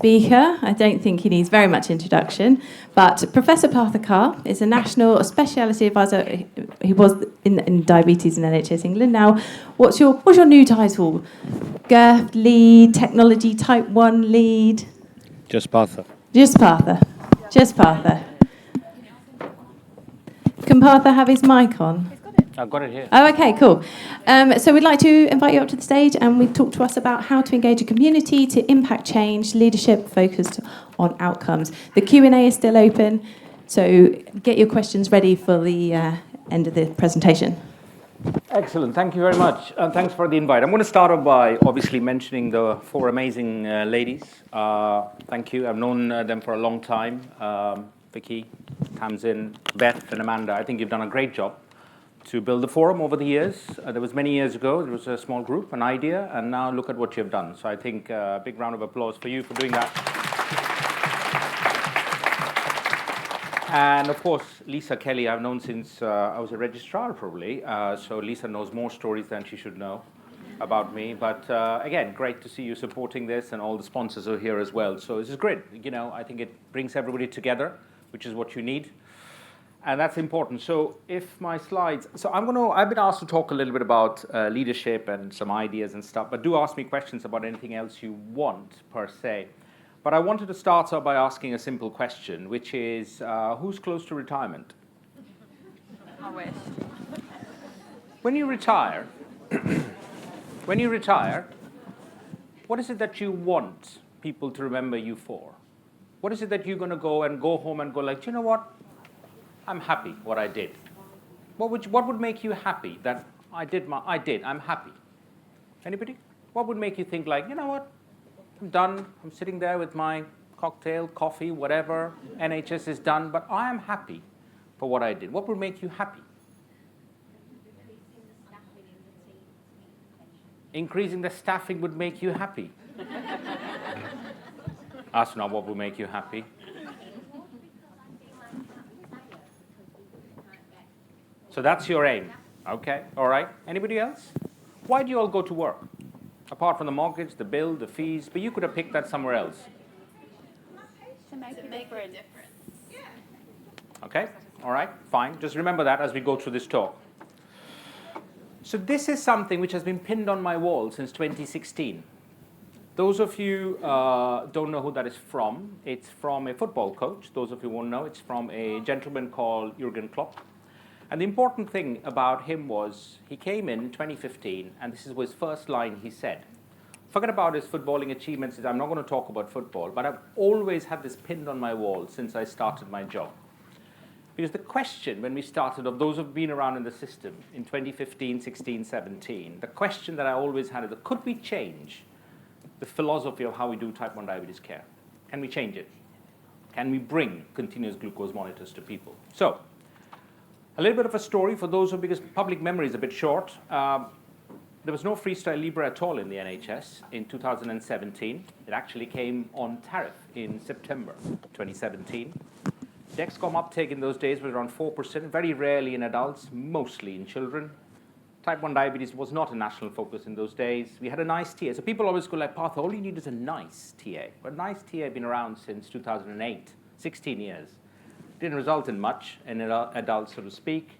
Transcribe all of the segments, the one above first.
speaker. I don't think he needs very much introduction, but Professor Partha is a national speciality advisor. He was in diabetes in NHS England. Now, what's your new title? GERD lead, technology type 1 lead? Just Partha. Just Partha. Just Partha. Can Partha have his mic on? I've got it here. Oh, okay, cool. So we'd like to invite you up to the stage and we talk to us about how to engage a community to impact change, leadership focused on outcomes. The Q&A is still open, so get your questions ready for the end of the presentation. Excellent. Thank you very much. And thanks for the invite. I'm going to start off by obviously mentioning the four amazing ladies. Thank you. I've known them for a long time. Vicky, Tamsin, Beth, and Amanda. I think you've done a great job to build the forum over the years. There was many years ago, there was a small group, an idea, and now look at what you've done. So I think a big round of applause for you for doing that. And of course, Lisa Kelly, I've known since I was a registrar probably. So Lisa knows more stories than she should know about me. But again, great to see you supporting this, and all the sponsors are here as well. So this is great. You know, I think it brings everybody together, which is what you need. And that's important. So if my slides, I've been asked to talk a little bit about leadership and some ideas and stuff, but do ask me questions about anything else you want per se. But I wanted to start off by asking a simple question, which is, who's close to retirement? I wish. When you retire, what is it that you want people to remember you for? What is it that you're going to go home and go like, do you know what? I'm happy what I did. What would make you happy that I'm happy? Anybody? What would make you think like, you know what? I'm done. I'm sitting there with my cocktail, coffee, whatever. NHS is done, but I am happy for what I did. What would make you happy? Increasing the staffing would make you happy. Ask now what would make you happy. So that's your aim. Okay, all right. Anybody else? Why do you all go to work? Apart from the mortgage, the bill, the fees, but you could have picked that somewhere else. To make a difference. Okay, all right, fine. Just remember that as we go through this talk. So this is something which has been pinned on my wall since 2016. Those of you don't know who that is from. It's from a football coach. Those of you won't know, it's from a gentleman called Jurgen Klopp. And the important thing about him was he came in 2015, and this is his first line he said. Forget about his footballing achievements. I'm not going to talk about football, but I've always had this pinned on my wall since I started my job. Because the question when we started, of those who've been around in the system in 2015, 16, 17, the question that I always had is, could we change the philosophy of how we do type 1 diabetes care? Can we change it? Can we bring continuous glucose monitors to people? So, a little bit of a story for those who, because public memory is a bit short. There was no Freestyle Libre at all in the NHS in 2017. It actually came on tariff in September 2017. Dexcom uptake in those days was around 4%, very rarely in adults, mostly in children. Type 1 diabetes was not a national focus in those days. We had a NICE TA. So people always go like, Partha, all you need is a NICE TA. But NICE TA had been around since 2008, 16 years. Didn't result in much in adults, so to speak.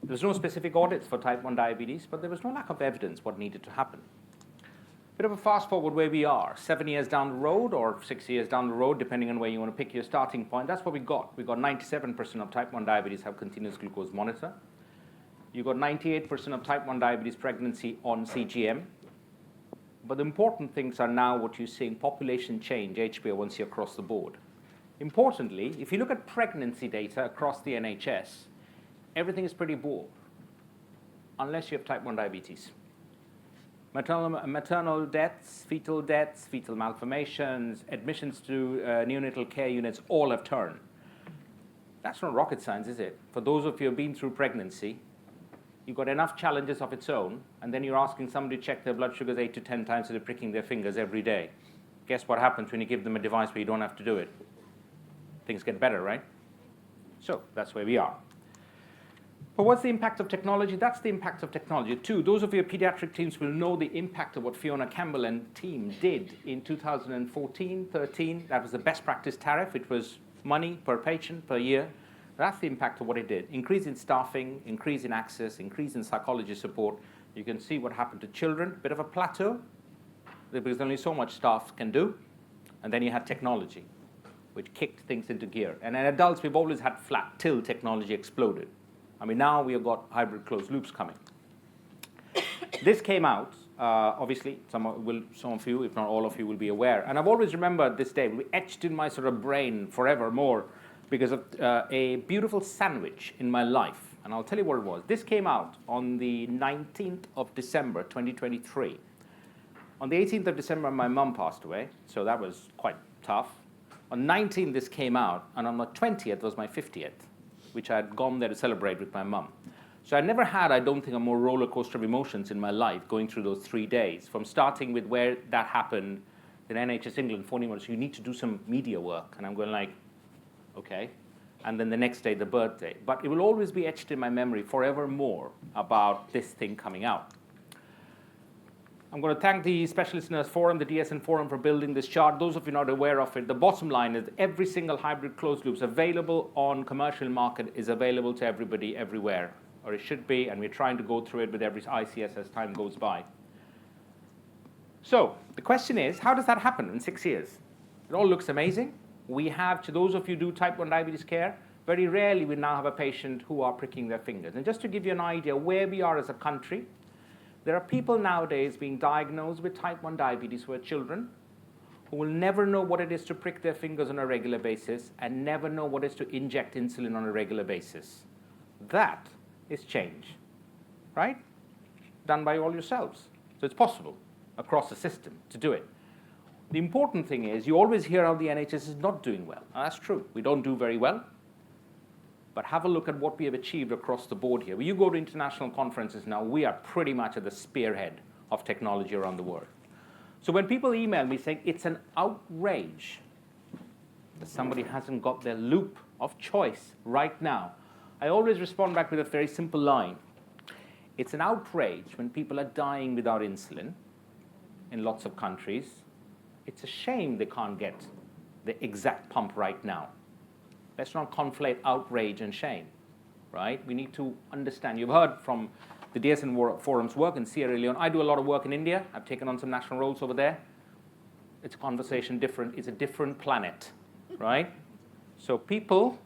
There was no specific audits for type 1 diabetes, but there was no lack of evidence what needed to happen. Bit of a fast forward where we are, 7 years down the road or 6 years down the road, depending on where you want to pick your starting point. That's what we got. We got 97% of type 1 diabetes have continuous glucose monitor. You got 98% of type 1 diabetes pregnancy on CGM. But the important things are now what you're seeing, population change, HbA1c across the board. Importantly, if you look at pregnancy data across the NHS, everything is pretty poor, unless you have type 1 diabetes. Maternal deaths, fetal malformations, admissions to neonatal care units, all have turned. That's not rocket science, is it? For those of you who have been through pregnancy, you've got enough challenges of its own, and then you're asking somebody to check their blood sugars 8 to 10 times, so they're pricking their fingers every day. Guess what happens when you give them a device where you don't have to do it? Things get better, right? So that's where we are. But what's the impact of technology? That's the impact of technology. Two, those of your pediatric teams will know the impact of what Fiona Campbell and team did in 2014, 13. That was the best practice tariff. It was money per patient per year. That's the impact of what it did. Increase in staffing, increase in access, increase in psychology support. You can see what happened to children. Bit of a plateau, because only so much staff can do. And then you had technology, which kicked things into gear. And in adults, we've always had flat till technology exploded. I mean, now we have got hybrid closed loops coming. This came out, obviously, some of you, if not all of you, will be aware. And I've always remembered this day, etched in my sort of brain forevermore, because of a beautiful sandwich in my life. And I'll tell you what it was. This came out on the 19th of December, 2023. On the 18th of December, my mum passed away, so that was quite tough. On 19th, this came out, and on the 20th was my 50th. Which I had gone there to celebrate with my mum. So I never had, I don't think, a more roller coaster of emotions in my life going through those 3 days, from starting with where that happened, in NHS England phoning us, you need to do some media work. And I'm going like, okay. And then the next day, the birthday. But it will always be etched in my memory forevermore about this thing coming out. I'm going to thank the Specialist Nurse Forum, the DSN Forum, for building this chart. Those of you not aware of it, the bottom line is every single hybrid closed loops available on commercial market is available to everybody everywhere, or it should be, and we're trying to go through it with every ICS as time goes by. So the question is, how does that happen in 6 years? It all looks amazing. We have, to those of you who do type 1 diabetes care, very rarely we now have a patient who are pricking their fingers. And just to give you an idea where we are as a country, there are people nowadays being diagnosed with type 1 diabetes who are children who will never know what it is to prick their fingers on a regular basis and never know what it is to inject insulin on a regular basis. That is change, right? Done by all yourselves. So it's possible across the system to do it. The important thing is you always hear how the NHS is not doing well. And that's true. We don't do very well. But have a look at what we have achieved across the board here. When you go to international conferences now, we are pretty much at the spearhead of technology around the world. So when people email me saying it's an outrage that somebody hasn't got their loop of choice right now, I always respond back with a very simple line. It's an outrage when people are dying without insulin in lots of countries. It's a shame they can't get the exact pump right now. Let's not conflate outrage and shame, right? We need to understand. You've heard from the DSN Forum's work in Sierra Leone. I do a lot of work in India. I've taken on some national roles over there. It's a conversation different. It's a different planet, right? So people,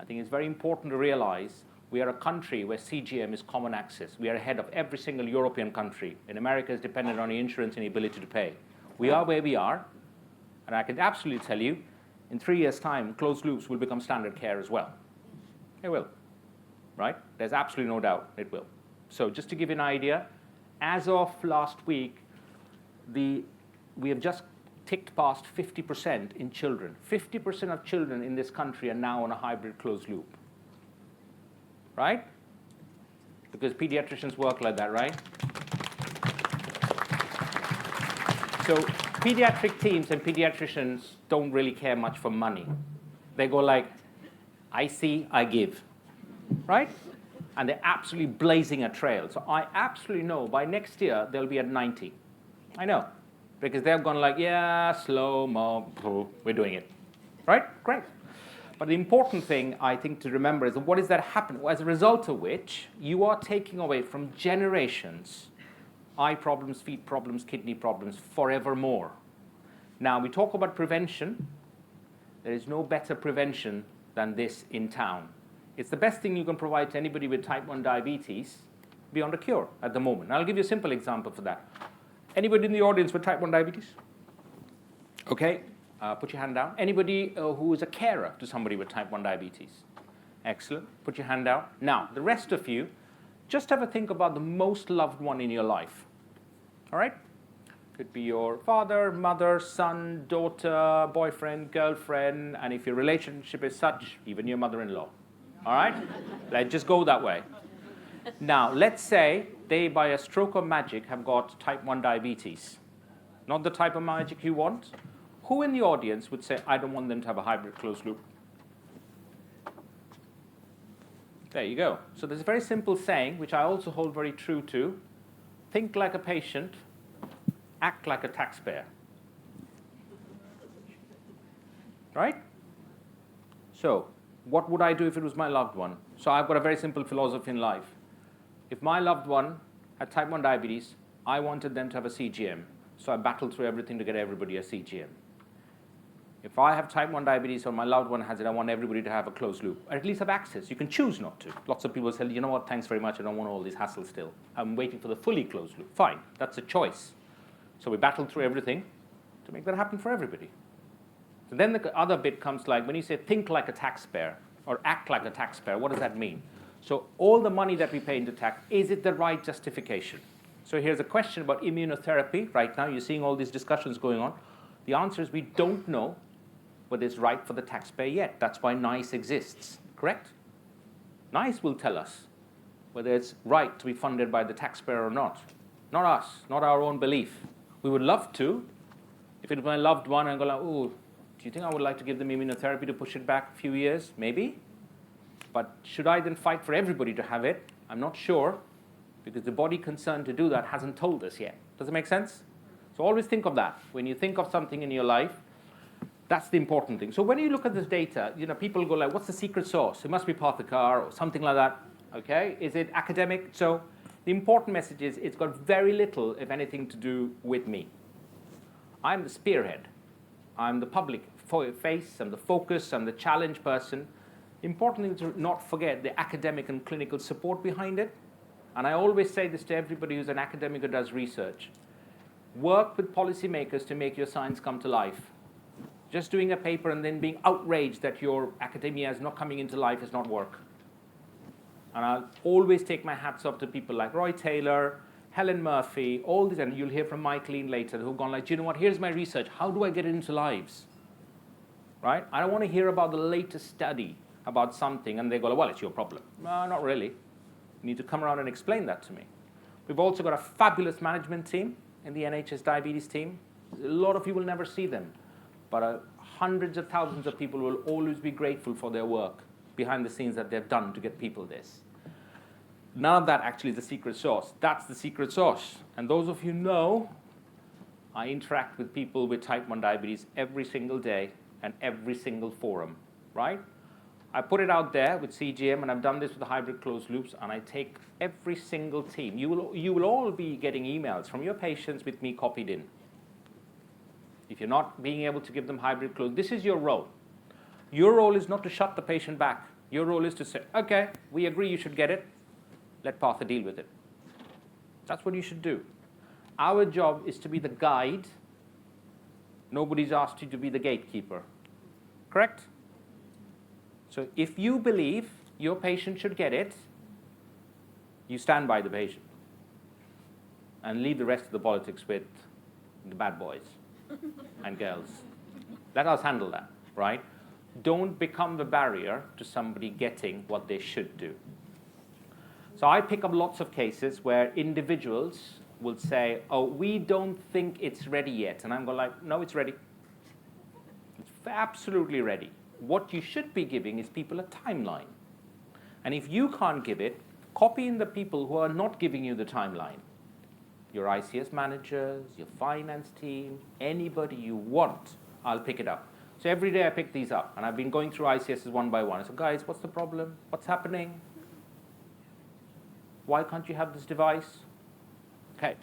I think it's very important to realize we are a country where CGM is common access. We are ahead of every single European country. In America, it's dependent on the insurance and the ability to pay. We are where we are, and I can absolutely tell you, in 3 years' time, closed loops will become standard care as well. It will, right? There's absolutely no doubt it will. So just to give you an idea, as of last week, we have just ticked past 50% in children. 50% of children in this country are now on a hybrid closed loop, right? Because pediatricians work like that, right? So pediatric teams and pediatricians don't really care much for money. They go like, I see, I give, right? And they're absolutely blazing a trail. So I absolutely know by next year they'll be at 90. I know, because they've gone like, yeah, slow-mo, we're doing it, right? Great. But the important thing I think to remember is what is that happen? As a result of which you are taking away from generations eye problems, feet problems, kidney problems forevermore. Now, we talk about prevention. There is no better prevention than this in town. It's the best thing you can provide to anybody with type 1 diabetes beyond a cure at the moment. And I'll give you a simple example for that. Anybody in the audience with type 1 diabetes? Okay, put your hand down. Anybody who is a carer to somebody with type 1 diabetes? Excellent, put your hand down. Now, the rest of you, just have a think about the most loved one in your life, all right? Could be your father, mother, son, daughter, boyfriend, girlfriend, and if your relationship is such, even your mother-in-law, all right? Let's just go that way. Now, let's say they, by a stroke of magic, have got type 1 diabetes. Not the type of magic you want. Who in the audience would say, I don't want them to have a hybrid closed loop? There you go. So there's a very simple saying, which I also hold very true to. Think like a patient, act like a taxpayer. Right? So, what would I do if it was my loved one? So I've got a very simple philosophy in life. If my loved one had type 1 diabetes, I wanted them to have a CGM. So I battled through everything to get everybody a CGM. If I have type 1 diabetes or my loved one has it, I want everybody to have a closed loop, or at least have access. You can choose not to. Lots of people say, you know what, thanks very much, I don't want all this hassle still. I'm waiting for the fully closed loop. Fine, that's a choice. So we battled through everything to make that happen for everybody. So then the other bit comes like, when you say think like a taxpayer or act like a taxpayer, what does that mean? So all the money that we pay into tax, is it the right justification? So here's a question about immunotherapy. Right now, you're seeing all these discussions going on. The answer is we don't know whether it's right for the taxpayer yet. That's why NICE exists, correct? NICE will tell us whether it's right to be funded by the taxpayer or not. Not us, not our own belief. We would love to. If it was my loved one, I'd go like, oh, do you think I would like to give them immunotherapy to push it back a few years? Maybe. But should I then fight for everybody to have it? I'm not sure, because the body concerned to do that hasn't told us yet. Does it make sense? So always think of that. When you think of something in your life, that's the important thing. So when you look at this data, people go like, what's the secret sauce? It must be Partha or something like that. Okay? Is it academic? So the important message is it's got very little, if anything, to do with me. I'm the spearhead. I'm the public face, I'm the focus, I'm the challenge person. Important thing to not forget the academic and clinical support behind it. And I always say this to everybody who's an academic who does research. Work with policymakers to make your science come to life. Just doing a paper and then being outraged that your academia is not coming into life is not work. And I'll always take my hats off to people like Roy Taylor, Helen Murphy, all these, and you'll hear from Mike Lean later, who've gone like, do you know what, here's my research. How do I get it into lives? Right? I don't want to hear about the latest study about something, and they go, well, it's your problem. No, not really. You need to come around and explain that to me. We've also got a fabulous management team in the NHS diabetes team. A lot of you will never see them, but hundreds of thousands of people will always be grateful for their work behind the scenes that they've done to get people this. None of that actually is the secret sauce. That's the secret sauce. And those of you know, I interact with people with type 1 diabetes every single day and every single forum, right? I put it out there with CGM, and I've done this with the hybrid closed loops, and I take every single team. You will all be getting emails from your patients with me copied in. If you're not being able to give them hybrid closed, this is your role. Your role is not to shut the patient back. Your role is to say, okay, we agree you should get it. Let Partha deal with it. That's what you should do. Our job is to be the guide. Nobody's asked you to be the gatekeeper. Correct? So if you believe your patient should get it, you stand by the patient and leave the rest of the politics with the bad boys and girls. Let us handle that, right? Don't become the barrier to somebody getting what they should do. So I pick up lots of cases where individuals will say, oh, we don't think it's ready yet. And I'm going like, no, it's ready. It's absolutely ready. What you should be giving is people a timeline. And if you can't give it, copy in the people who are not giving you the timeline. Your ICS managers, your finance team, anybody you want, I'll pick it up. So every day I pick these up. And I've been going through ICSs one by one. I said, guys, what's the problem? What's happening? Why can't you have this device? Okay.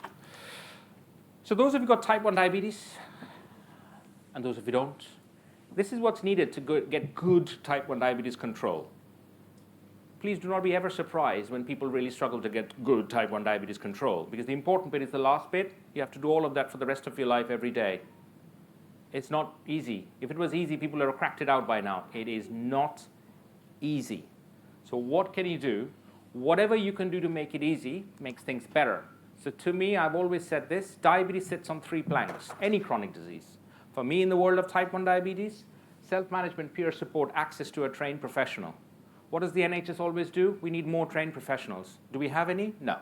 So those of you who got type 1 diabetes, and those of you don't, this is what's needed to get good type 1 diabetes control. Please do not be ever surprised when people really struggle to get good type 1 diabetes control, because the important bit is the last bit. You have to do all of that for the rest of your life every day. It's not easy. If it was easy, people would have cracked it out by now. It is not easy. So what can you do? Whatever you can do to make it easy makes things better. So to me, I've always said this, diabetes sits on 3 planks, any chronic disease. For me, in the world of type 1 diabetes, self-management, peer support, access to a trained professional. What does the NHS always do? We need more trained professionals. Do we have any? No.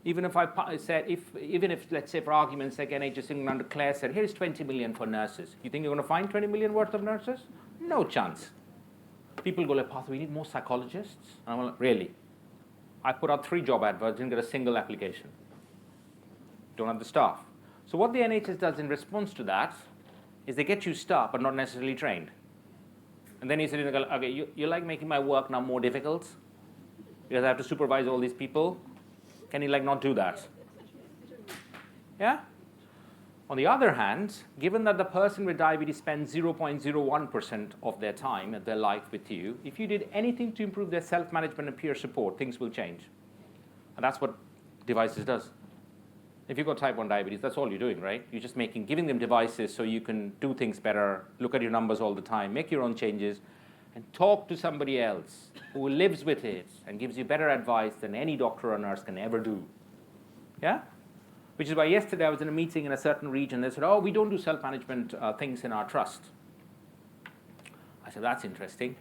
Even if I said, even if, let's say, for argument's sake, NHS England Claire said, here's 20 million for nurses. You think you're going to find 20 million worth of nurses? No chance. People go like, Partha, we need more psychologists. And I'm like, really? I put out 3 job adverts, didn't get a single application. Don't have the staff. So what the NHS does in response to that is they get you staff, but not necessarily trained. And then you sit in and go, okay, you like making my work now more difficult? Because I have to supervise all these people? Can you like not do that? Yeah? On the other hand, given that the person with diabetes spends 0.01% of their time of their life with you, if you did anything to improve their self-management and peer support, things will change. And that's what devices does. If you've got type 1 diabetes, that's all you're doing, right? You're just giving them devices so you can do things better, look at your numbers all the time, make your own changes, and talk to somebody else who lives with it and gives you better advice than any doctor or nurse can ever do. Yeah? Which is why yesterday I was in a meeting in a certain region. They said, oh, we don't do self-management things in our trust. I said, that's interesting.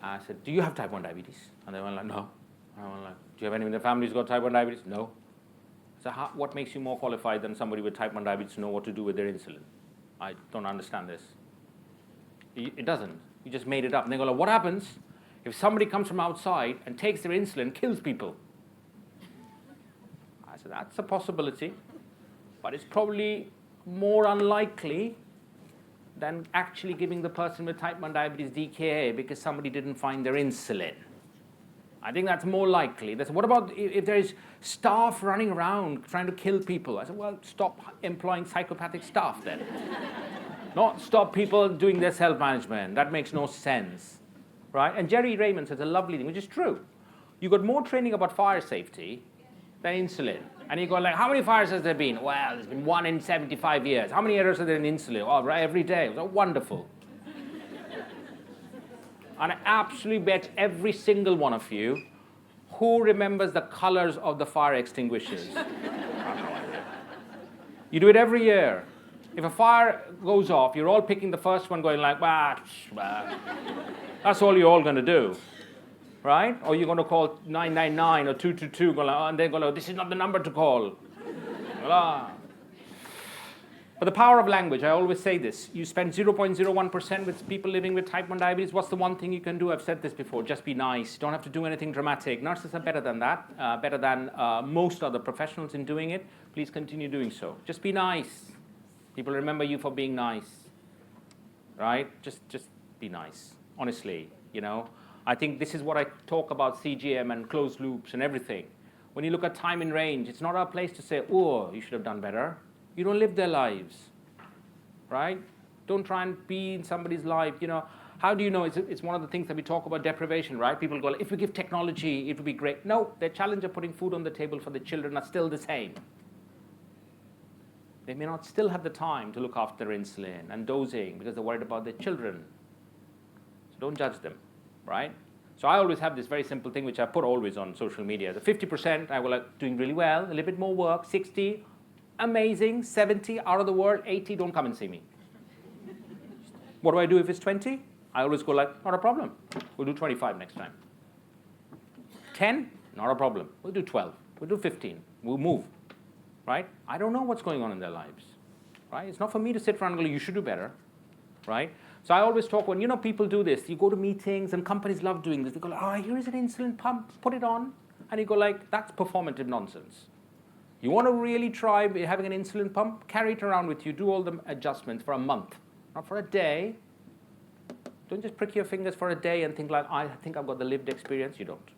I said, do you have type 1 diabetes? And they went like, no. And I went like, do you have anyone in the family who's got type 1 diabetes? No. So what makes you more qualified than somebody with type 1 diabetes to know what to do with their insulin? I don't understand this. It doesn't. You just made it up. And they go like, what happens if somebody comes from outside and takes their insulin, kills people? I said, that's a possibility, but it's probably more unlikely than actually giving the person with type 1 diabetes DKA because somebody didn't find their insulin. I think that's more likely. What about if there is staff running around trying to kill people? I said, well, stop employing psychopathic staff then. Not stop people doing their self-management. That makes no sense, right? And Jerry Raymond says a lovely thing, which is true. You got more training about fire safety than insulin. And you go like, how many fires has there been? Well, there's been 1 in 75 years. How many errors are there in insulin? Oh, right, every day. So wonderful. And I absolutely bet every single one of you who remembers the colors of the fire extinguishers. I have no idea. You do it every year. If a fire goes off, you're all picking the first one going like, bah, bah. That's all you're all going to do. Right? Or you're going to call 999 or 222, go like, and they're going, this is not the number to call. But the power of language, I always say this. You spend 0.01% with people living with type 1 diabetes. What's the one thing you can do? I've said this before. Just be nice. Don't have to do anything dramatic. Nurses are better than that, better than most other professionals in doing it. Please continue doing so. Just be nice. People remember you for being nice. Right? Just be nice. Honestly, you know. I think this is what I talk about CGM and closed loops and everything. When you look at time in range, it's not our place to say, oh, you should have done better. You don't live their lives, right? Don't try and be in somebody's life. You know, how do you know? It's one of the things that we talk about deprivation, right? People go, if we give technology, it would be great. No, their challenge of putting food on the table for the children are still the same. They may not still have the time to look after their insulin and dosing because they're worried about their children. So don't judge them, right? So I always have this very simple thing, which I put always on social media. The 50%, I will like doing really well, a little bit more work, 60, amazing, 70, out of the world, 80, don't come and see me. What do I do if it's 20? I always go like, not a problem. We'll do 25 next time. 10, not a problem. We'll do 12. We'll do 15. We'll move, right? I don't know what's going on in their lives, right? It's not for me to sit around and go, you should do better, right? So I always talk when, people do this. You go to meetings and companies love doing this. They go like, oh, here is an insulin pump, put it on. And you go like, that's performative nonsense. You want to really try having an insulin pump? Carry it around with you. Do all the adjustments for a month, not for a day. Don't just prick your fingers for a day and think like, I think I've got the lived experience. You don't.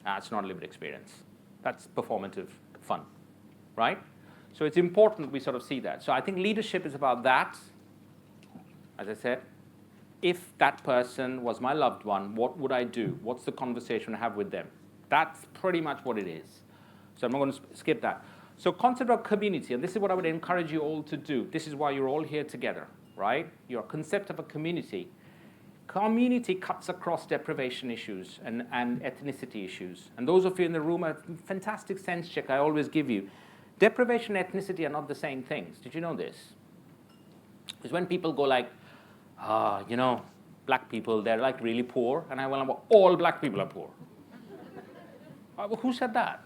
It's not a lived experience. That's performative fun, right? So it's important we sort of see that. So I think leadership is about that. As I said, if that person was my loved one, what would I do? What's the conversation I have with them? That's pretty much what it is. So I'm not going to skip that. So concept of community, and this is what I would encourage you all to do. This is why you're all here together, right? Your concept of a community. Community cuts across deprivation issues and ethnicity issues. And those of you in the room, a fantastic sense check I always give you. Deprivation and ethnicity are not the same things. Did you know this? Because when people go like, black people, they're like really poor. And I went, well, all black people are poor. Who said that?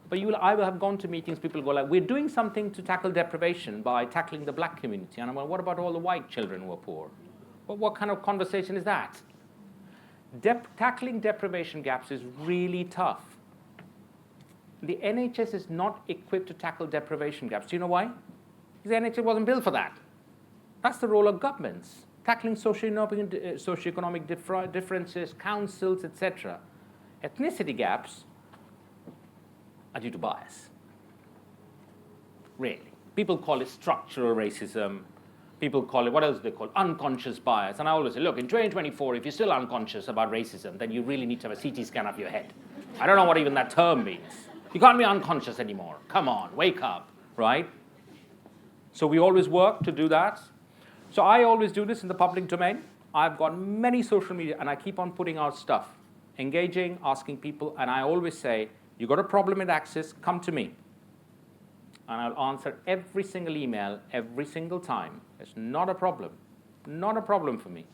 But I will have gone to meetings, people go like, we're doing something to tackle deprivation by tackling the black community. And I'm like, what about all the white children who are poor? What kind of conversation is that? Tackling deprivation gaps is really tough. The NHS is not equipped to tackle deprivation gaps. Do you know why? Because the NHS wasn't built for that. That's the role of governments, tackling socioeconomic differences, councils, etc. Ethnicity gaps are due to bias. Really. People call it structural racism. People call it, what else do they call it? Unconscious bias. And I always say, look, in 2024, if you're still unconscious about racism, then you really need to have a CT scan of your head. I don't know what even that term means. You can't be unconscious anymore. Come on, wake up, right? So we always work to do that. So I always do this in the public domain. I've got many social media, and I keep on putting out stuff, engaging, asking people, and I always say, you got a problem with access, come to me. And I'll answer every single email, every single time. It's not a problem. Not a problem for me.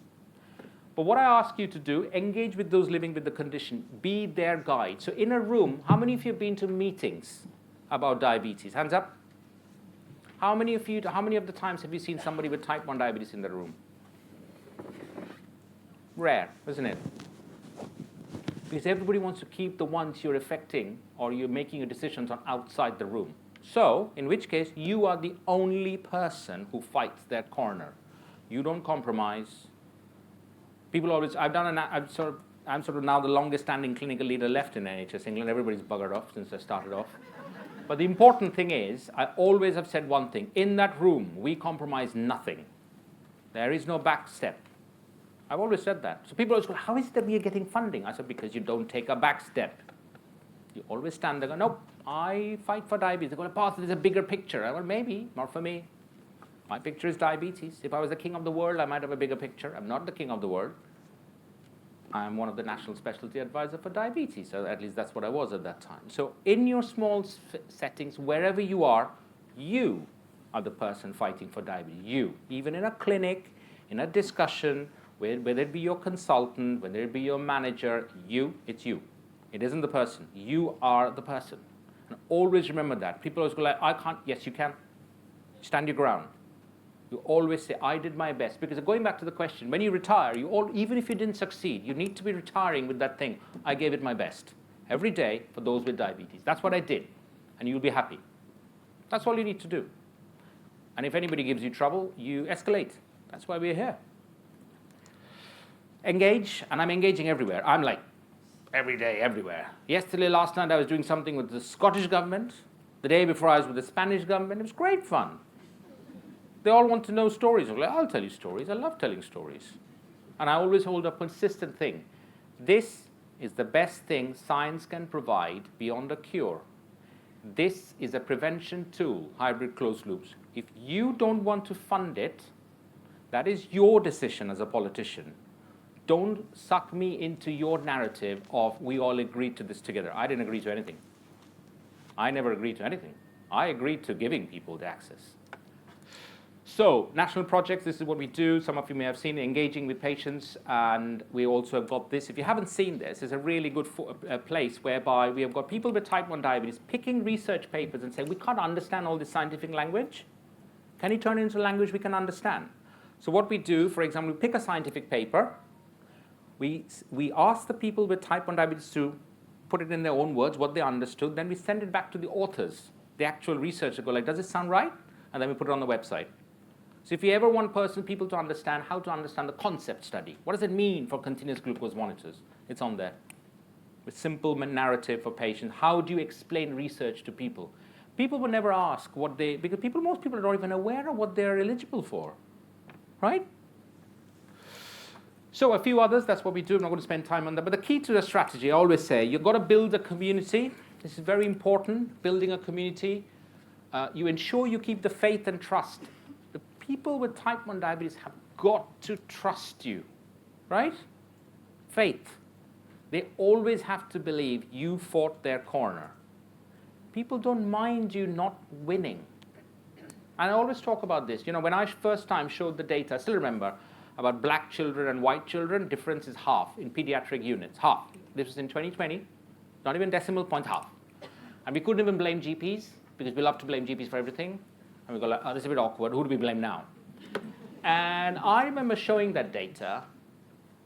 But what I ask you to do, engage with those living with the condition. Be their guide. So in a room, how many of you have been to meetings about diabetes? Hands up. How many of the times have you seen somebody with type 1 diabetes in the room? Rare, isn't it? Because everybody wants to keep the ones you're affecting or you're making your decisions on outside the room. So, in which case, you are the only person who fights that corner. You don't compromise. People always, I'm sort of now the longest standing clinical leader left in NHS England. Everybody's buggered off since I started off. But the important thing is, I always have said one thing. In that room, we compromise nothing. There is no back step. I've always said that. So people always go, how is it that we are getting funding? I said, because you don't take a back step. You always stand there and go, nope, I fight for diabetes. They go, Partha, there's a bigger picture. I go, maybe, not for me. My picture is diabetes. If I was the king of the world, I might have a bigger picture. I'm not the king of the world. I'm one of the National Specialty Advisor for Diabetes. So at least that's what I was at that time. So in your small settings, wherever you are the person fighting for diabetes. You. Even in a clinic, in a discussion, whether it be your consultant, whether it be your manager, it's you. It isn't the person. You are the person. And always remember that. People always go like, I can't. Yes, you can. Stand your ground. You always say, I did my best. Because going back to the question, when you retire, even if you didn't succeed, you need to be retiring with that thing. I gave it my best. Every day for those with diabetes. That's what I did. And you'll be happy. That's all you need to do. And if anybody gives you trouble, you escalate. That's why we're here. Engage, and I'm engaging everywhere. I'm like, every day, everywhere. Yesterday, last night, I was doing something with the Scottish government. The day before, I was with the Spanish government. It was great fun. They all want to know stories. I'm like, I'll tell you stories. I love telling stories. And I always hold a consistent thing. This is the best thing science can provide beyond a cure. This is a prevention tool, hybrid closed loops. If you don't want to fund it, that is your decision as a politician. Don't suck me into your narrative of we all agreed to this together. I didn't agree to anything. I never agreed to anything. I agreed to giving people the access. So, national projects, this is what we do. Some of you may have seen engaging with patients, and we also have got this. If you haven't seen this, it's a really good place whereby we have got people with type 1 diabetes picking research papers and saying, we can't understand all this scientific language. Can you turn it into language we can understand? So what we do, for example, we pick a scientific paper. We ask the people with type 1 diabetes to put it in their own words, what they understood. Then we send it back to the authors, the actual researchers, go like, does it sound right? And then we put it on the website. So if you ever want people to understand how to understand the concept study, what does it mean for continuous glucose monitors? It's on there. With simple narrative for patients. How do you explain research to people? People will never ask because most people are not even aware of what they're eligible for, right? So a few others, that's what we do. I'm not going to spend time on that. But the key to the strategy, I always say, you've got to build a community. This is very important, building a community. You ensure you keep the faith and trust. The people with type 1 diabetes have got to trust you, right? Faith. They always have to believe you fought their corner. People don't mind you not winning. And I always talk about this. You know, when I first time showed the data, I still remember, about black children and white children, difference is half in pediatric units, half. This was in 2020, not even decimal point, half. And we couldn't even blame GPs, because we love to blame GPs for everything. And we go like, oh, this is a bit awkward, who do we blame now? And I remember showing that data,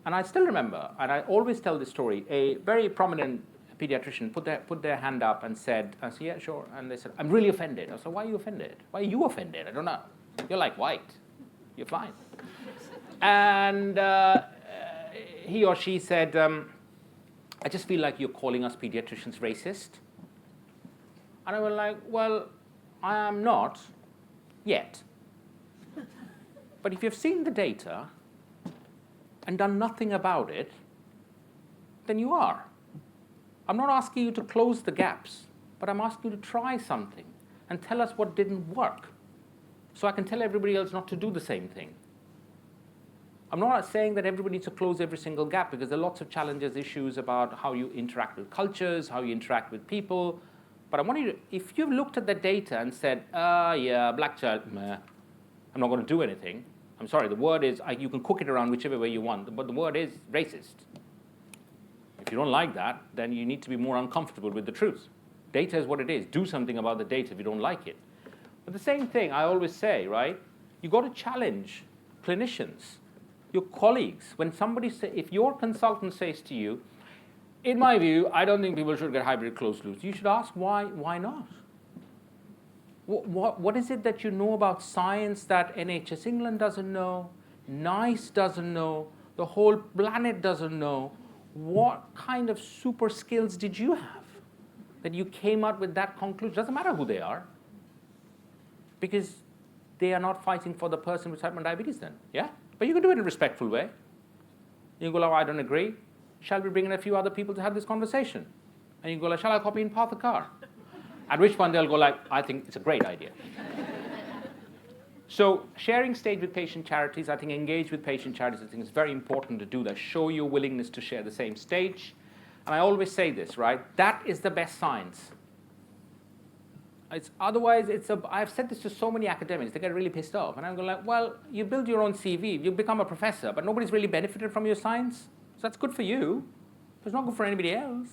And I still remember, and I always tell this story, a very prominent pediatrician put their hand up and said, I said, yeah, sure. And they said, I'm really offended. I said, why are you offended? Why are you offended? I don't know. You're like white. You're fine. And he or she said, I just feel like you're calling us pediatricians racist. And I was like, well, I am not yet. But if you've seen the data and done nothing about it, then you are. I'm not asking you to close the gaps, but I'm asking you to try something and tell us what didn't work so I can tell everybody else not to do the same thing. I'm not saying that everybody needs to close every single gap, because there are lots of challenges, issues about how you interact with cultures, how you interact with people. But I want you to, if you've looked at the data and said, yeah, black child, meh, I'm not going to do anything. I'm sorry, the word is, you can cook it around whichever way you want, but the word is racist. If you don't like that, then you need to be more uncomfortable with the truth. Data is what it is. Do something about the data if you don't like it. But the same thing I always say, right? You've got to challenge clinicians, your colleagues. When somebody say, if your consultant says to you, in my view, I don't think people should get hybrid closed loops, you should ask why not? What is it that you know about science that NHS England doesn't know, NICE doesn't know, the whole planet doesn't know? What kind of super skills did you have that you came out with that conclusion? Doesn't matter who they are, because they are not fighting for the person with type 1 diabetes then, yeah? But you can do it in a respectful way. You go, oh, I don't agree. Shall we bring in a few other people to have this conversation? And you go, like, shall I copy in Partha car? At which point they'll go like, I think it's a great idea. So sharing stage with patient charities, I think engage with patient charities, I think it's very important to do that. Show your willingness to share the same stage. And I always say this, right? That is the best science. I've said this to so many academics, they get really pissed off. And I'm going like, well, you build your own CV, you become a professor, but nobody's really benefited from your science. So that's good for you, but it's not good for anybody else.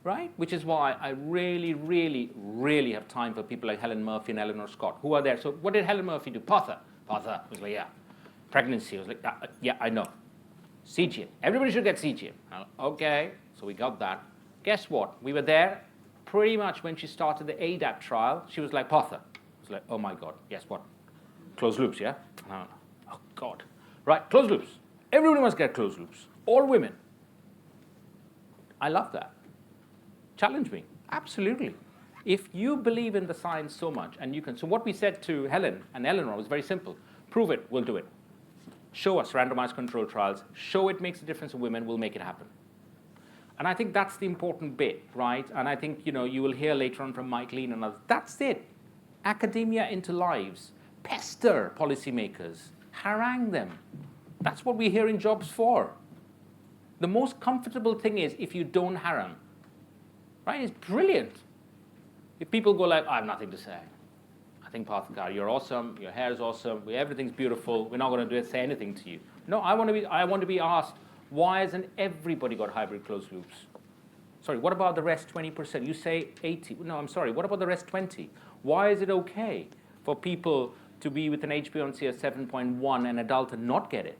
Right? Which is why I really, really, really have time for people like Helen Murphy and Eleanor Scott, who are there. So what did Helen Murphy do? Partha. Partha was like, yeah. Pregnancy. I was like, yeah, I know. CGM. Everybody should get CGM. Okay, so we got that. Guess what? We were there pretty much when she started the ADAP trial. She was like, Partha. I was like, oh my God. Yes, what? Closed loops, yeah? Oh God. Right, closed loops. Everybody must get closed loops. All women. I love that. Challenge me. Absolutely. If you believe in the science so much, and you can. So what we said to Helen and Eleanor was very simple. Prove it, we'll do it. Show us randomized control trials. Show it makes a difference to women, we'll make it happen. And I think that's the important bit, right? And I think, you will hear later on from Mike Lean and others. That's it. Academia into lives. Pester policymakers. Harangue them. That's what we're here in jobs for. The most comfortable thing is if you don't harangue. Right? It's brilliant. If people go like, I have nothing to say. I think Partha, you're awesome. Your hair is awesome. Everything's beautiful. We're not going to say anything to you. No, I want to be asked, why hasn't everybody got hybrid closed loops? Sorry, what about the rest 20%? You say 80. No, I'm sorry. What about the rest 20? Why is it okay for people to be with an HbA1c of 7.1 an adult and not get it?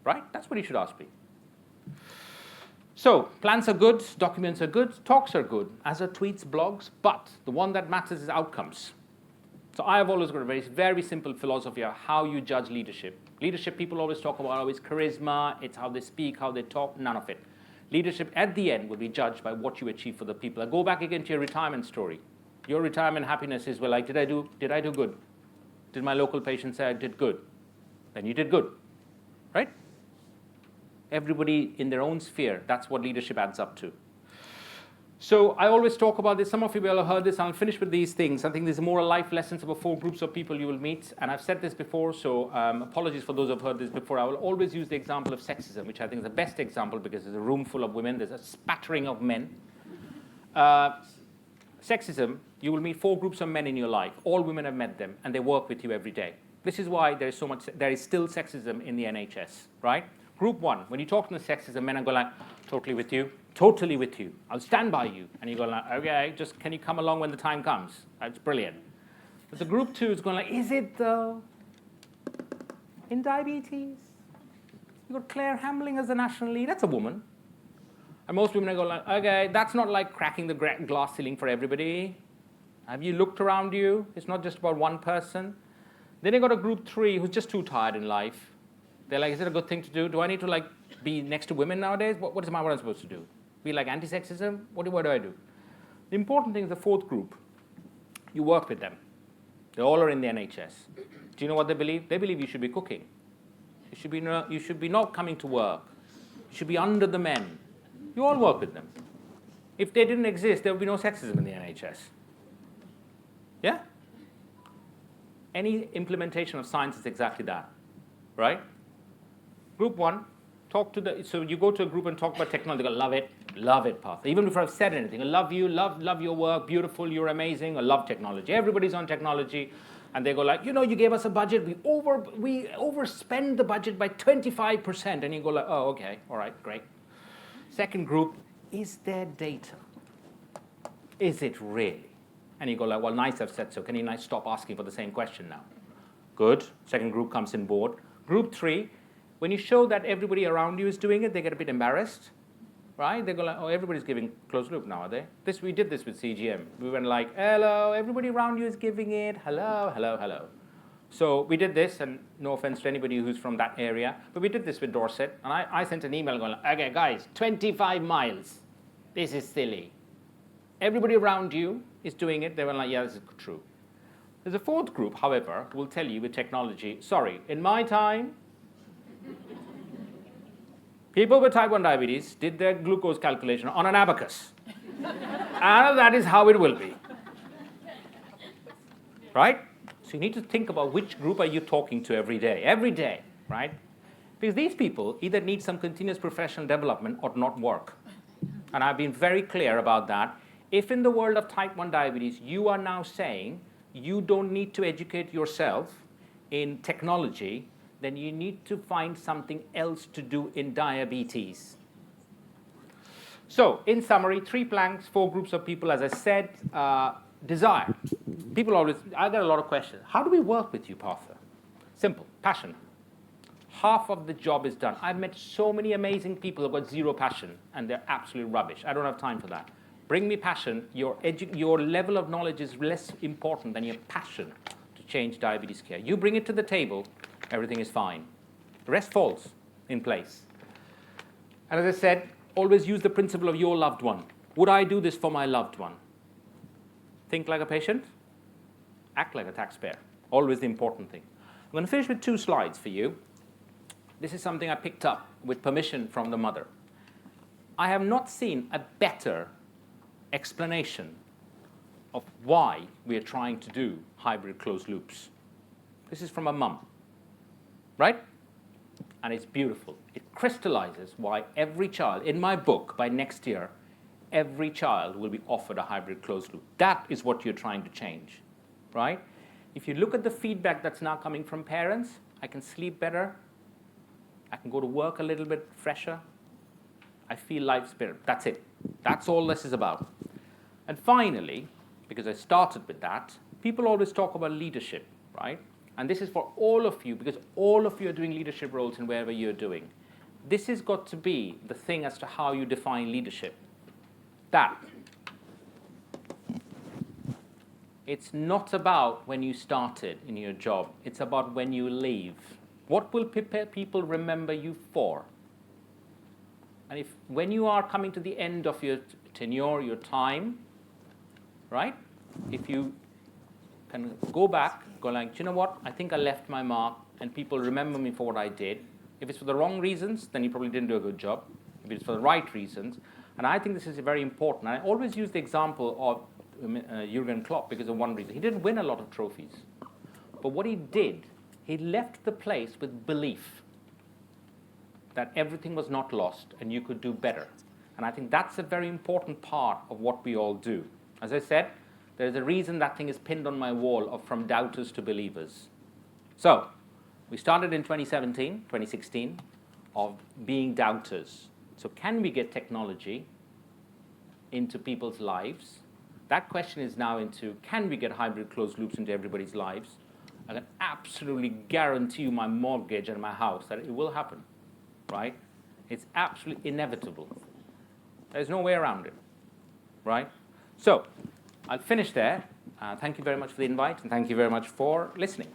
Right? That's what you should ask me. So plans are good, documents are good, talks are good, as are tweets, blogs, but the one that matters is outcomes. So I have always got a very, very simple philosophy of how you judge leadership. Leadership, people always talk about always charisma, it's how they speak, how they talk, none of it. Leadership at the end will be judged by what you achieve for the people. I go back again to your retirement story. Your retirement happiness is, well, like, did I do good? Did my local patient say I did good? Then you did good, right? Everybody in their own sphere, that's what leadership adds up to. So I always talk about this. Some of you will have heard this. I'll finish with these things. I think there's more life lessons about 4 groups of people you will meet. And I've said this before, so apologies for those who have heard this before. I will always use the example of sexism, which I think is the best example because there's a room full of women. There's a spattering of men. Sexism, you will meet 4 groups of men in your life. All women have met them, and they work with you every day. This is why there is still sexism in the NHS, right? Group 1, when you talk to the sexism, men are going like, totally with you, I'll stand by you. And you go like, okay, just can you come along when the time comes? That's brilliant. But the group 2 is going like, is it though? In diabetes? You've got Claire Hamling as the national lead. That's a woman. And most women go like, okay, that's not like cracking the glass ceiling for everybody. Have you looked around you? It's not just about one person. Then you got a group 3 who's just too tired in life. They're like, is it a good thing to do? Do I need to like be next to women nowadays? What am I supposed to do? Be like anti-sexism? What do I do? The important thing is the 4th group. You work with them. They all are in the NHS. Do you know what they believe? They believe you should be cooking. You should be not coming to work. You should be under the men. You all work with them. If they didn't exist, there would be no sexism in the NHS. Yeah? Any implementation of science is exactly that, right? Group 1, so you go to a group and talk about technology. They go, love it, Partha. Even before I've said anything, I love you, love your work, beautiful, you're amazing, I love technology. Everybody's on technology. And they go like, you gave us a budget, we overspend the budget by 25%. And you go like, oh, okay, all right, great. Second group, is there data? Is it really? And you go like, well, nice, I've said so. Can you stop asking for the same question now? Good. Second group comes in board. Group 3, when you show that everybody around you is doing it, they get a bit embarrassed, right? They go like, oh, everybody's giving closed loop now, are they? We did this with CGM. We went like, hello, everybody around you is giving it. Hello, hello, hello. So we did this, and no offense to anybody who's from that area, but we did this with Dorset. And I sent an email going, okay, guys, 25 miles. This is silly. Everybody around you is doing it. They were like, yeah, this is true. There's a 4th group, however, who will tell you with technology, sorry, in my time, people with type 1 diabetes did their glucose calculation on an abacus. And that is how it will be. Right? So you need to think about which group are you talking to every day, right? Because these people either need some continuous professional development or not work. And I've been very clear about that. If in the world of type 1 diabetes, you are now saying you don't need to educate yourself in technology, then you need to find something else to do in diabetes. So, in summary, 3 planks, 4 groups of people, as I said, desire. I get a lot of questions. How do we work with you, Partha? Simple, passion. Half of the job is done. I've met so many amazing people who've got 0 passion, and they're absolutely rubbish. I don't have time for that. Bring me passion. Your level of knowledge is less important than your passion to change diabetes care. You bring it to the table, everything is fine. The rest falls in place. And as I said, always use the principle of your loved one. Would I do this for my loved one? Think like a patient, act like a taxpayer. Always the important thing. I'm going to finish with 2 slides for you. This is something I picked up with permission from the mother. I have not seen a better explanation of why we are trying to do hybrid closed loops. This is from a mum, right? And it's beautiful. It crystallizes why every child, in my book, by next year, every child will be offered a hybrid closed loop. That is what you're trying to change, right? If you look at the feedback that's now coming from parents, I can sleep better, I can go to work a little bit fresher, I feel life spirit. That's it. That's all this is about. And finally, because I started with that, people always talk about leadership, right? And this is for all of you, because all of you are doing leadership roles in wherever you're doing. This has got to be the thing as to how you define leadership. That. It's not about when you started in your job. It's about when you leave. What will people remember you for? And when you are coming to the end of your tenure, your time, right? If you can go back, go like, you know what? I think I left my mark, and people remember me for what I did. If it's for the wrong reasons, then you probably didn't do a good job. If it's for the right reasons, and I think this is very important. I always use the example of Jurgen Klopp because of one reason. He didn't win a lot of trophies, but what he did, he left the place with belief that everything was not lost and you could do better. And I think that's a very important part of what we all do. As I said, there's a reason that thing is pinned on my wall of from doubters to believers. So, we started in 2016, of being doubters. So can we get technology into people's lives? That question is now into, can we get hybrid closed loops into everybody's lives? I can absolutely guarantee you my mortgage and my house that it will happen. right? It's absolutely inevitable. There's no way around it, right? So I'll finish there. Thank you very much for the invite, and thank you very much for listening.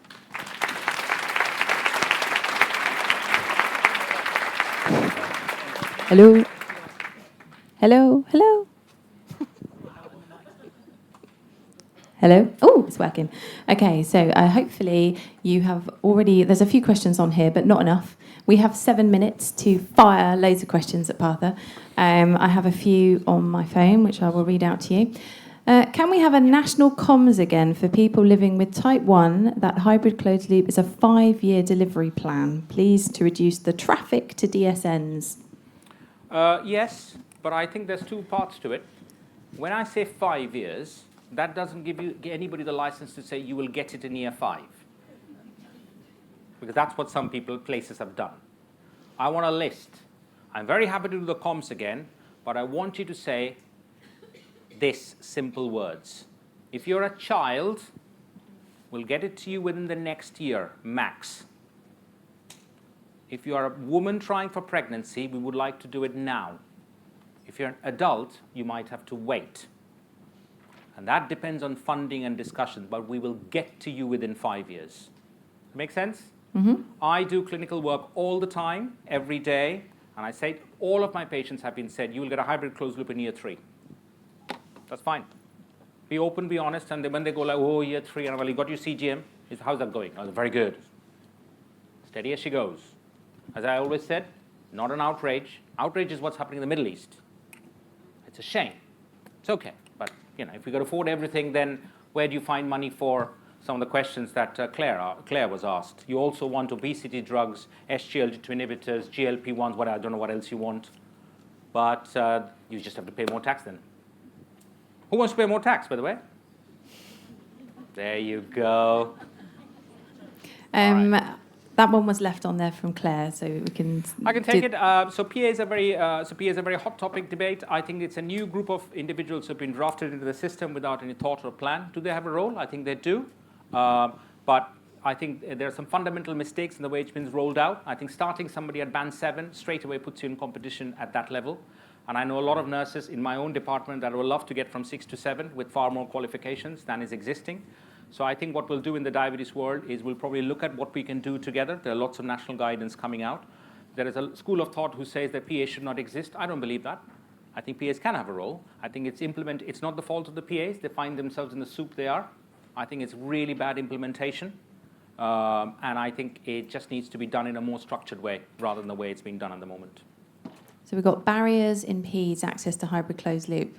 Hello. Hello. Hello. Hello? Oh, it's working. Okay, so hopefully you have already... There's a few questions on here, but not enough. We have 7 minutes to fire loads of questions at Partha. I have a few on my phone, which I will read out to you. Can we have a national comms again for people living with type 1 that hybrid closed loop is a 5-year delivery plan, please, to reduce the traffic to DSNs? Yes, but I think there's two parts to it. When I say 5 years... that doesn't give anybody the license to say you will get it in year 5. Because that's what some places have done. I want a list. I'm very happy to do the comms again, but I want you to say this simple words. If you're a child, we'll get it to you within the next year, max. If you are a woman trying for pregnancy, we would like to do it now. If you're an adult, you might have to wait. And that depends on funding and discussion, but we will get to you within 5 years. Make sense? Mm-hmm. I do clinical work all the time, every day, and I say all of my patients have been said, you will get a hybrid closed loop in year 3. That's fine. Be open, be honest, and then when they go like, oh, year 3, and I'm like, you got your CGM? How's that going? Oh, very good. Steady as she goes. As I always said, not an outrage. Outrage is what's happening in the Middle East. It's a shame. It's okay. But if we could afford everything, then where do you find money for some of the questions that Claire was asked? You also want obesity drugs, SGLT2 inhibitors, GLP-1s, I don't know what else you want. But you just have to pay more tax then. Who wants to pay more tax, by the way? There you go. Right. That one was left on there from Claire, so we can... I can take it. So PA is a very hot topic debate. I think it's a new group of individuals who have been drafted into the system without any thought or plan. Do they have a role? I think they do. But I think there are some fundamental mistakes in the way it's been rolled out. I think starting somebody at band 7 straight away puts you in competition at that level. And I know a lot of nurses in my own department that would love to get from 6 to 7 with far more qualifications than is existing. So I think what we'll do in the diabetes world is we'll probably look at what we can do together. There are lots of national guidance coming out. There is a school of thought who says that PAs should not exist. I don't believe that. I think PAs can have a role. I think it's not the fault of the PAs. They find themselves in the soup they are. I think it's really bad implementation. And I think it just needs to be done in a more structured way rather than the way it's being done at the moment. So we've got barriers in peds, access to hybrid closed loop.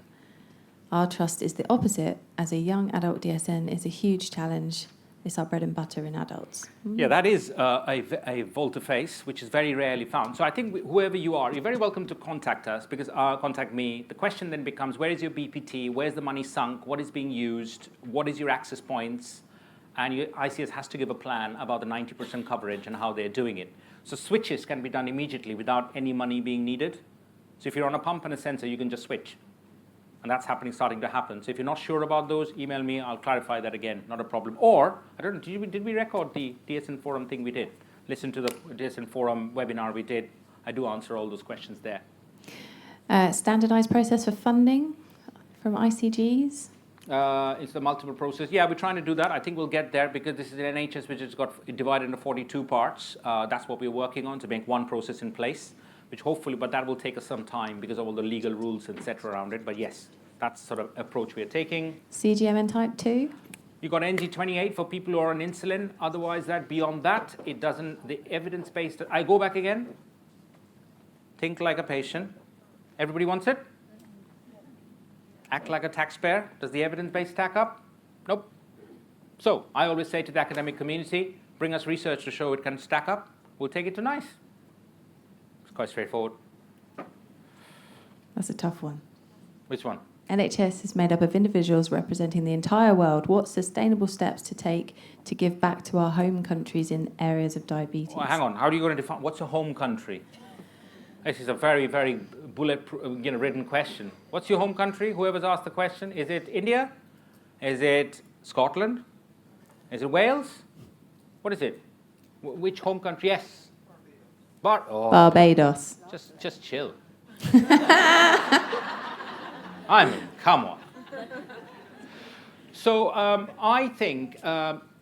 Our trust is the opposite. As a young adult DSN is a huge challenge. It's our bread and butter in adults. Yeah, that is a volte-face, which is very rarely found. So I think whoever you are, you're very welcome to contact us, because contact me. The question then becomes, where is your BPT? Where's the money sunk? What is being used? What is your access points? And your ICS has to give a plan about the 90% coverage and how they're doing it. So switches can be done immediately without any money being needed. So if you're on a pump and a sensor, you can just switch. And that's starting to happen. So if you're not sure about those, email me. I'll clarify that again. Not a problem. Or, I don't know, did we record the DSN Forum thing we did? Listen to the DSN Forum webinar we did. I do answer all those questions there. Standardized process for funding from ICGs? It's the multiple process. Yeah, we're trying to do that. I think we'll get there because this is an NHS which has got divided into 42 parts. That's what we're working on, to make one process in place. Which hopefully, but that will take us some time because of all the legal rules, etc. around it. But yes, that's sort of approach we are taking. CGM type 2? You got NG28 for people who are on insulin. Otherwise, beyond that, it doesn't, the evidence-based, I go back again. Think like a patient. Everybody wants it? Act like a taxpayer. Does the evidence-based stack up? Nope. So I always say to the academic community, bring us research to show it can stack up. We'll take it to NICE. Quite straightforward. That's a tough one. Which one? NHS is made up of individuals representing the entire world. What sustainable steps to take to give back to our home countries in areas of diabetes? Well, hang on. How are you going to define what's your home country? This is a very, very bullet-ridden question. What's your home country? Whoever's asked the question, is it India? Is it Scotland? Is it Wales? What is it? Which home country? Yes. Barbados. Just chill. I mean, come on. So I think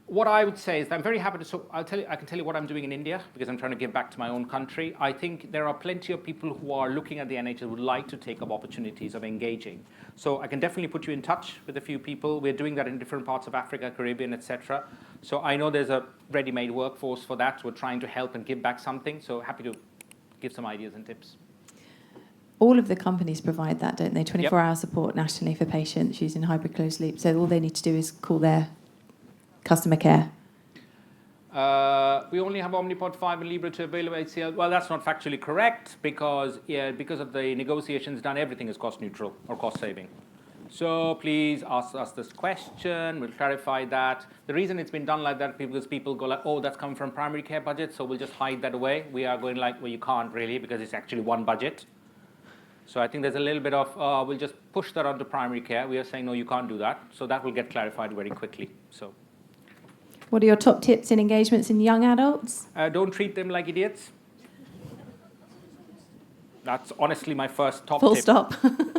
what I would say is that I'm very happy to. So I can tell you what I'm doing in India because I'm trying to give back to my own country. I think there are plenty of people who are looking at the NHS who would like to take up opportunities of engaging. So I can definitely put you in touch with a few people. We're doing that in different parts of Africa, Caribbean, etc. So I know there's a ready-made workforce for that. We're trying to help and give back something. So happy to give some ideas and tips. All of the companies provide that, don't they? 24-hour support nationally for patients using hybrid closed loop. So all they need to do is call their customer care. We only have Omnipod 5 and Libre 2 available at HCL. Well, that's not factually correct because of the negotiations done, everything is cost neutral or cost saving. So please ask us this question. We'll clarify that. The reason it's been done like that because people go like, oh, that's coming from primary care budget, so we'll just hide that away. We are going like, well, you can't really because it's actually one budget. So I think there's a little bit of, we'll just push that onto primary care. We are saying, no, you can't do that. So that will get clarified very quickly. So, what are your top tips in engagements in young adults? don't treat them like idiots. That's honestly my first top Full tip. stop.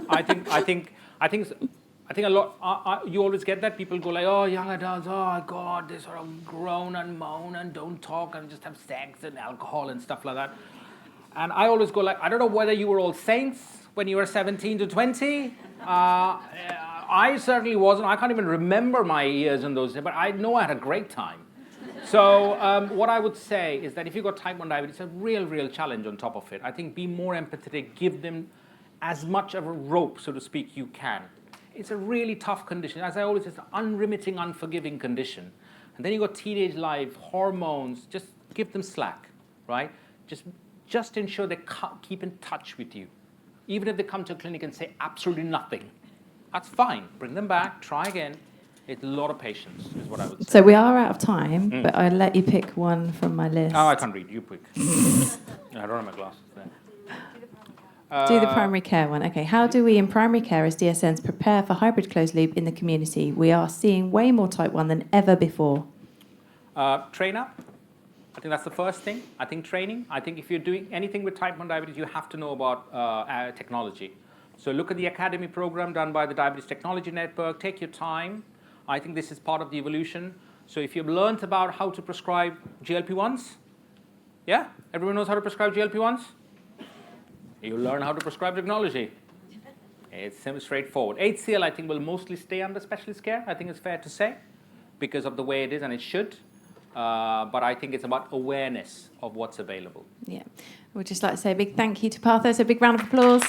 I think a lot. You always get that people go like, oh, young adults, oh God, they sort of groan and moan and don't talk and just have sex and alcohol and stuff like that. And I always go like, I don't know whether you were all saints when you were 17 to 20. I certainly wasn't. I can't even remember my years in those days, but I know I had a great time. So what I would say is that if you've got type 1 diabetes, it's a real challenge on top of it. I think be more empathetic, give them as much of a rope, so to speak, you can. It's a really tough condition. As I always say, it's an unremitting, unforgiving condition. And then you've got teenage life, hormones, just give them slack, right? Just ensure they keep in touch with you. Even if they come to a clinic and say absolutely nothing, that's fine. Bring them back, try again. It's a lot of patience, is what I would say. So we are out of time, but I'll let you pick one from my list. Oh, I can't read. You pick. I don't have my glasses there. Do the primary care one. Okay, how do we in primary care as DSNs prepare for hybrid closed loop in the community? We are seeing way more type 1 than ever before. Train up. I think that's the first thing. I think training. I think if you're doing anything with type 1 diabetes, you have to know about technology. So look at the academy program done by the Diabetes Technology Network. Take your time. I think this is part of the evolution. So if you've learned about how to prescribe GLP-1s, yeah? Everyone knows how to prescribe GLP-1s? You learn how to prescribe technology. It's straightforward. HCL, I think, will mostly stay under specialist care. I think it's fair to say because of the way it is, and it should. But I think it's about awareness of what's available. Yeah. We'd just like to say a big thank you to Partha. So a big round of applause.